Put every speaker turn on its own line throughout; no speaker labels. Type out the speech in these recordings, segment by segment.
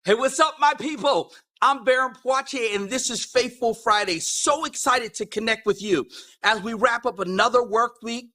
Hey, what's up, my people? I'm Baron Poitier, and this is Faithful Friday. So excited to connect with you as we wrap up another work week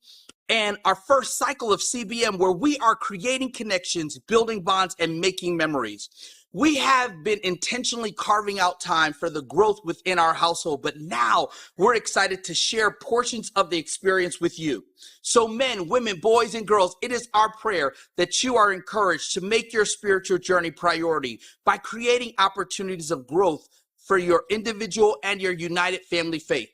and our first cycle of CBM, where we are creating connections, building bonds, and making memories. We have been intentionally carving out time for the growth within our household, but now we're excited to share portions of the experience with you. So men, women, boys, and girls, it is our prayer that you are encouraged to make your spiritual journey priority by creating opportunities of growth for your individual and your united family faith.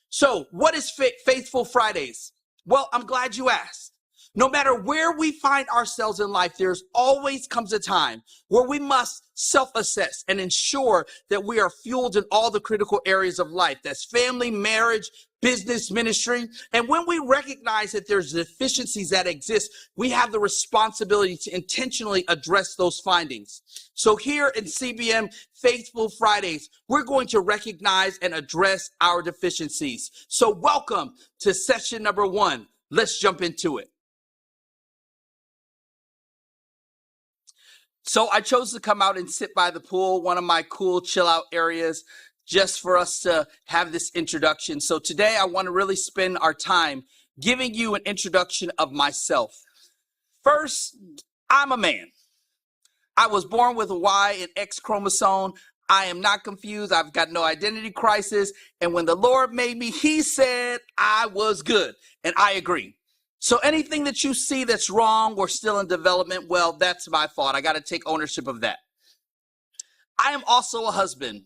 So what is Faithful Fridays? Well, I'm glad you asked. No matter where we find ourselves in life, there's always comes a time where we must self-assess and ensure that we are fueled in all the critical areas of life. That's family, marriage, business, ministry. And when we recognize that there's deficiencies that exist, we have the responsibility to intentionally address those findings. So here in CBM Faithful Fridays, we're going to recognize and address our deficiencies. So welcome to session number 1. Let's jump into it. So I chose to come out and sit by the pool, one of my cool chill out areas, just for us to have this introduction. So today I want to really spend our time giving you an introduction of myself. First, I'm a man. I was born with a Y and X chromosome. I am not confused. I've got no identity crisis. And when the Lord made me, he said I was good. And I agree. So anything that you see that's wrong or still in development, well, that's my fault. I got to take ownership of that. I am also a husband.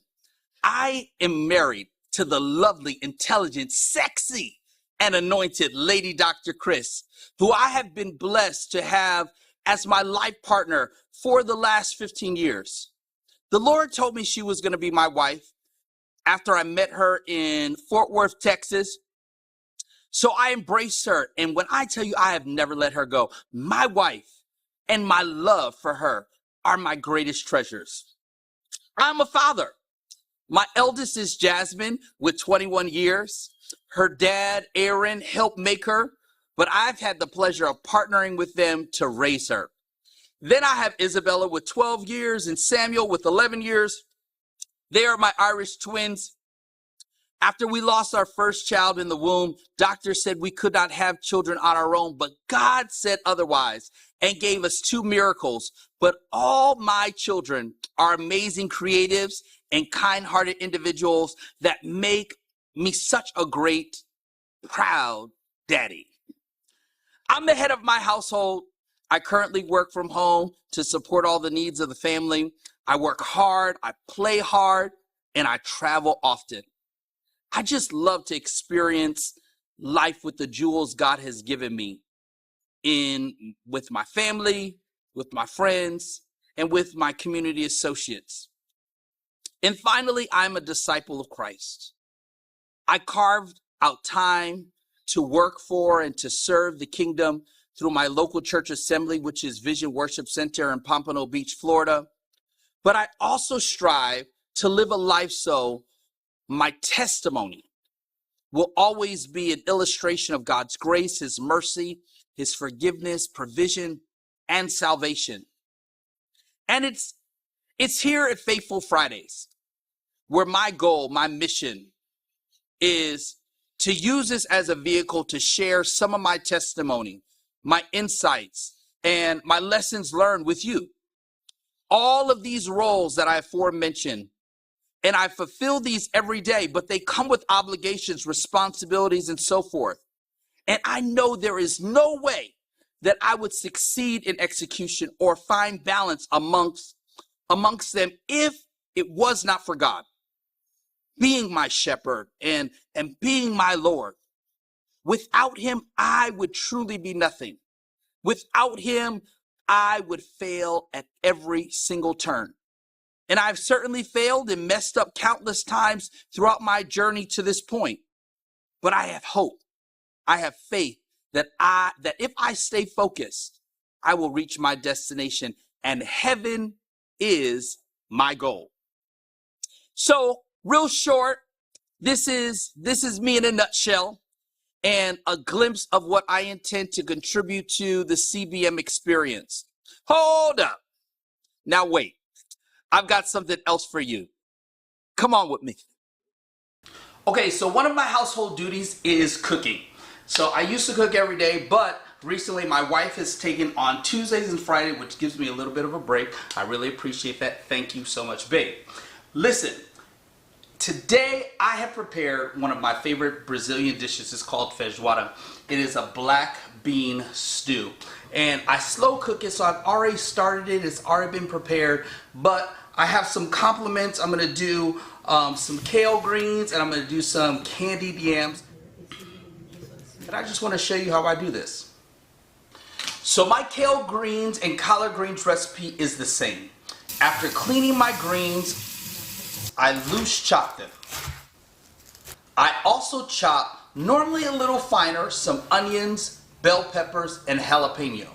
I am married to the lovely, intelligent, sexy, and anointed Lady Dr. Chris, who I have been blessed to have as my life partner for the last 15 years. The Lord told me she was going to be my wife after I met her in Fort Worth, Texas. So I embraced her, and when I tell you I have never let her go, my wife and my love for her are my greatest treasures. I'm a father. My eldest is Jasmine with 21 years. Her dad, Aaron, helped make her, but I've had the pleasure of partnering with them to raise her. Then I have Isabella with 12 years and Samuel with 11 years. They are my Irish twins. After we lost our first child in the womb, doctors said we could not have children on our own, but God said otherwise and gave us 2 miracles. But all my children are amazing creatives and kind-hearted individuals that make me such a great, proud daddy. I'm the head of my household. I currently work from home to support all the needs of the family. I work hard, I play hard, and I travel often. I just love to experience life with the jewels God has given me with my family, with my friends, and with my community associates. And finally, I'm a disciple of Christ. I carved out time to work for and to serve the kingdom through my local church assembly, which is Vision Worship Center in Pompano Beach, Florida. But I also strive to live a life so my testimony will always be an illustration of God's grace, his mercy, his forgiveness, provision, and salvation. And it's here at Faithful Fridays where my goal, my mission is to use this as a vehicle to share some of my testimony, my insights, and my lessons learned with you. All of these roles that I aforementioned, and I fulfill these every day, but they come with obligations, responsibilities, and so forth. And I know there is no way that I would succeed in execution or find balance amongst them if it was not for God being my shepherd and being my Lord. Without him, I would truly be nothing. Without him, I would fail at every single turn. And I've certainly failed and messed up countless times throughout my journey to this point. But I have hope. I have faith that if I stay focused, I will reach my destination, and heaven is my goal. So, real short, this is me in a nutshell and a glimpse of what I intend to contribute to the CBM experience. Hold up. Now wait. I've got something else for you. Come on with me. Okay, so one of my household duties is cooking. So I used to cook every day, but recently my wife has taken on Tuesdays and Fridays, which gives me a little bit of a break. I really appreciate that. Thank you so much, babe. Listen, today I have prepared one of my favorite Brazilian dishes. It's called feijoada. It is a black bean stew. And I slow cook it, so I've already started it. It's already been prepared, but I have some compliments. I'm going to do some kale greens, and I'm going to do some candied yams. And I just want to show you how I do this. So my kale greens and collard greens recipe is the same. After cleaning my greens, I loose chop them. I also chop, normally a little finer, some onions, bell peppers, and jalapeno.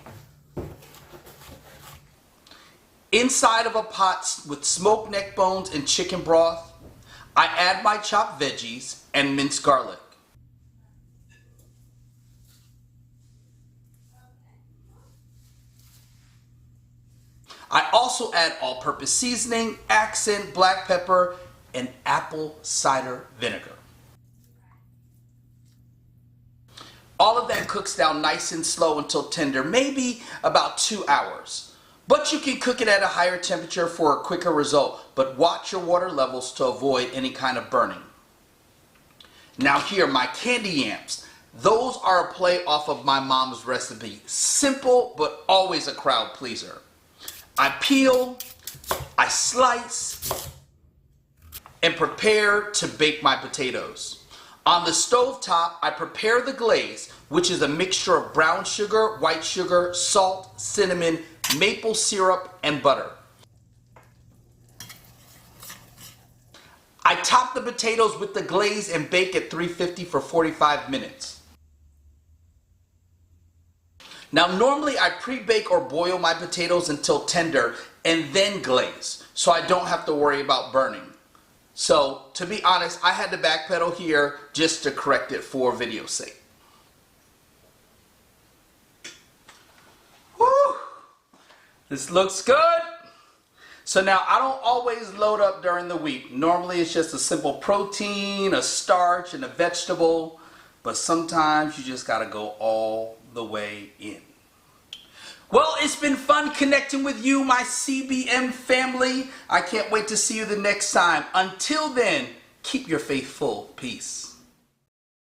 Inside of a pot with smoked neck bones and chicken broth, I add my chopped veggies and minced garlic. I also add all-purpose seasoning, accent, black pepper, and apple cider vinegar. All of that cooks down nice and slow until tender, maybe about 2 hours. But you can cook it at a higher temperature for a quicker result, but watch your water levels to avoid any kind of burning. Now here, my candy yams. Those are a play off of my mom's recipe. Simple, but always a crowd pleaser. I peel, I slice, and prepare to bake my potatoes. On the stove top, I prepare the glaze, which is a mixture of brown sugar, white sugar, salt, cinnamon, maple syrup, and butter. I top the potatoes with the glaze and bake at 350 for 45 minutes. Now normally I pre-bake or boil my potatoes until tender and then glaze, so I don't have to worry about burning. So to be honest, I had to backpedal here just to correct it for video's sake. Woo! This looks good. So now I don't always load up during the week. Normally it's just a simple protein, a starch, and a vegetable. But sometimes you just gotta go all the way in. Well, it's been fun connecting with you, my CBM family. I can't wait to see you the next time. Until then, keep your faith full. Peace.